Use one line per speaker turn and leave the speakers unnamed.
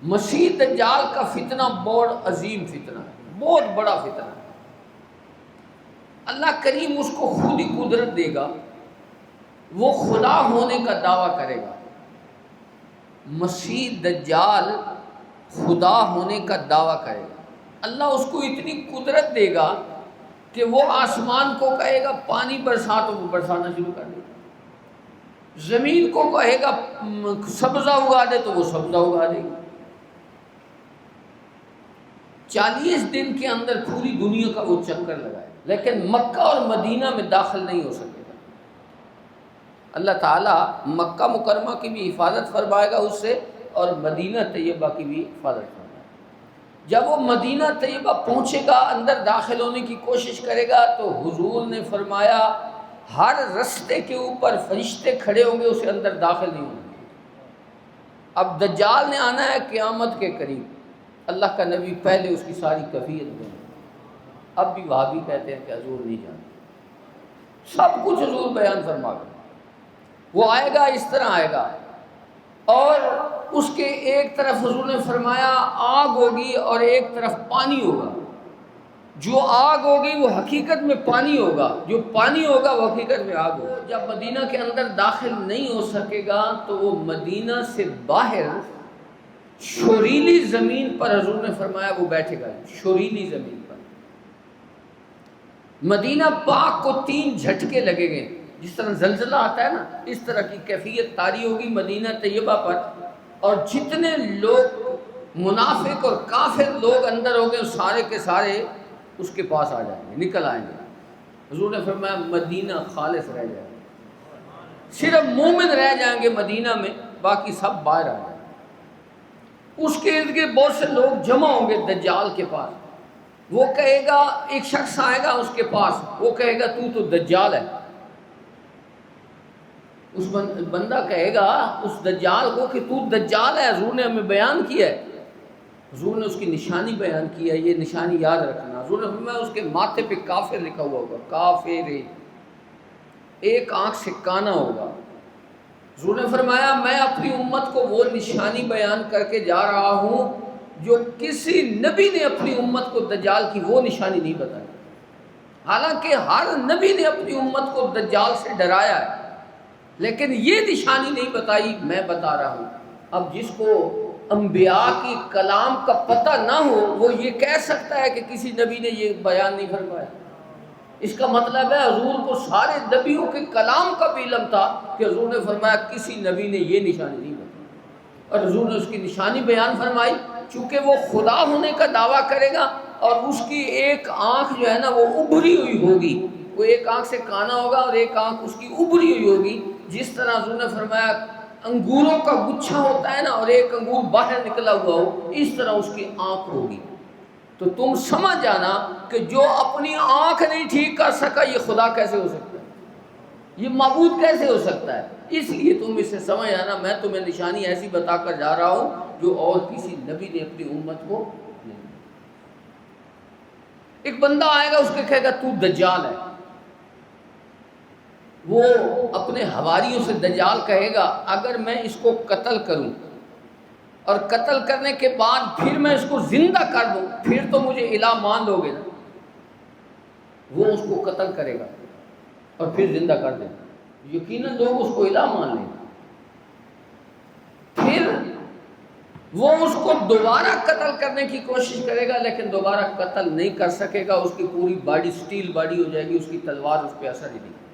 مسیح دجال کا فتنہ بہت عظیم فتنہ ہے، بہت بڑا فتنہ ہے۔ اللہ کریم اس کو خود ہی قدرت دے گا، وہ خدا ہونے کا دعویٰ کرے گا۔ مسیح دجال خدا ہونے کا دعویٰ کرے گا، اللہ اس کو اتنی قدرت دے گا کہ وہ آسمان کو کہے گا پانی برسا تو وہ برسانا شروع کر دے گا، زمین کو کہے گا سبزہ اگا دے تو وہ سبزہ اگا دے گا۔ 40 دن کے اندر پوری دنیا کا وہ چکر لگائے، لیکن مکہ اور مدینہ میں داخل نہیں ہو سکے گا۔ اللہ تعالیٰ مکہ مکرمہ کی بھی حفاظت فرمائے گا اس سے، اور مدینہ طیبہ کی بھی حفاظت فرمائے گا۔ جب وہ مدینہ طیبہ پہنچے گا، اندر داخل ہونے کی کوشش کرے گا، تو حضور نے فرمایا ہر رستے کے اوپر فرشتے کھڑے ہوں گے، اسے اندر داخل نہیں ہوں گے۔ اب دجال نے آنا ہے قیامت کے قریب، اللہ کا نبی پہلے اس کی ساری کیفیت دیں۔ اب بھی وہابی کہتے ہیں کہ حضور نہیں جانتے، سب کچھ حضور بیان فرما گئے۔ وہ آئے گا، اس طرح آئے گا، اور اس کے ایک طرف حضور نے فرمایا آگ ہوگی اور ایک طرف پانی ہوگا۔ جو آگ ہوگی وہ حقیقت میں پانی ہوگا، جو پانی ہوگا وہ حقیقت میں آگ ہوگا۔ جب مدینہ کے اندر داخل نہیں ہو سکے گا تو وہ مدینہ سے باہر شوریلی زمین پر حضور نے فرمایا وہ بیٹھے گا، شوریلی زمین پر۔ مدینہ پاک کو 3 جھٹکے لگے گئے، جس طرح زلزلہ آتا ہے نا، اس طرح کی کیفیت طاری ہوگی مدینہ طیبہ پر، اور جتنے لوگ منافق اور کافر لوگ اندر ہو گئے سارے کے سارے اس کے پاس آ جائیں گے، نکل آئیں گے۔ حضور نے فرمایا مدینہ خالص رہ جائے گا، صرف مومن رہ جائیں گے مدینہ میں، باقی سب باہر آ جائیں گے۔ اس کے ارد گرد بہت سے لوگ جمع ہوں گے دجال کے پاس۔ وہ کہے گا، ایک شخص آئے گا اس کے پاس، وہ کہے گا تو دجال ہے۔ اس بندہ کہے گا اس دجال کو کہ تو دجال ہے، حضور نے ہمیں بیان کیا ہے۔ حضور نے اس کی نشانی بیان کی ہے، یہ نشانی یاد رکھنا۔ حضور نے فرمایا اس کے ماتھے پہ کافر لکھا ہوا ہوگا، کافر، ایک آنکھ سے کانا ہوگا۔ حضور نے فرمایا میں اپنی امت کو وہ نشانی بیان کر کے جا رہا ہوں جو کسی نبی نے اپنی امت کو دجال کی وہ نشانی نہیں بتائی، حالانکہ ہر نبی نے اپنی امت کو دجال سے ڈرایا ہے، لیکن یہ نشانی نہیں بتائی، میں بتا رہا ہوں۔ اب جس کو انبیاء کی کلام کا پتہ نہ ہو وہ یہ کہہ سکتا ہے کہ کسی نبی نے یہ بیان نہیں فرمایا؟ اس کا مطلب ہے حضور کو سارے نبیوں کے کلام کا بھی علم تھا کہ حضور نے فرمایا کسی نبی نے یہ نشانی نہیں بتائی، اور حضور نے اس کی نشانی بیان فرمائی۔ چونکہ وہ خدا ہونے کا دعویٰ کرے گا اور اس کی ایک آنکھ جو ہے نا وہ ابھری ہوئی ہوگی، وہ ایک آنکھ سے کانا ہوگا اور ایک آنکھ اس کی ابھری ہوئی ہوگی، جس طرح حضور نے فرمایا انگوروں کا گچھا ہوتا ہے نا اور ایک انگور باہر نکلا ہوا ہو، اس طرح اس کی آنکھ ہوگی۔ تو تم سمجھ جانا کہ جو اپنی آنکھ نہیں ٹھیک کر سکا یہ خدا کیسے ہو سکتا ہے، یہ معبود کیسے ہو سکتا ہے۔ اس لیے تم اسے سمجھ آنا، میں تمہیں نشانی ایسی بتا کر جا رہا ہوں جو اور کسی نبی نے اپنی امت کو نہیں۔ ایک بندہ آئے گا، اس کے کہے گا تو دجال ہے۔ وہ اپنے حواریوں سے دجال کہے گا اگر میں اس کو قتل کروں اور قتل کرنے کے بعد پھر میں اس کو زندہ کر دوں پھر تو مجھے الہ مان لو گے نا۔ وہ اس کو قتل کرے گا اور پھر زندہ کر دے گا، یقیناً لوگ اس کو الہ مان لیں گے۔ پھر وہ اس کو دوبارہ قتل کرنے کی کوشش کرے گا لیکن دوبارہ قتل نہیں کر سکے گا، اس کی پوری باڈی سٹیل باڈی ہو جائے گی، اس کی تلوار اس پہ اثر ہی نہیں۔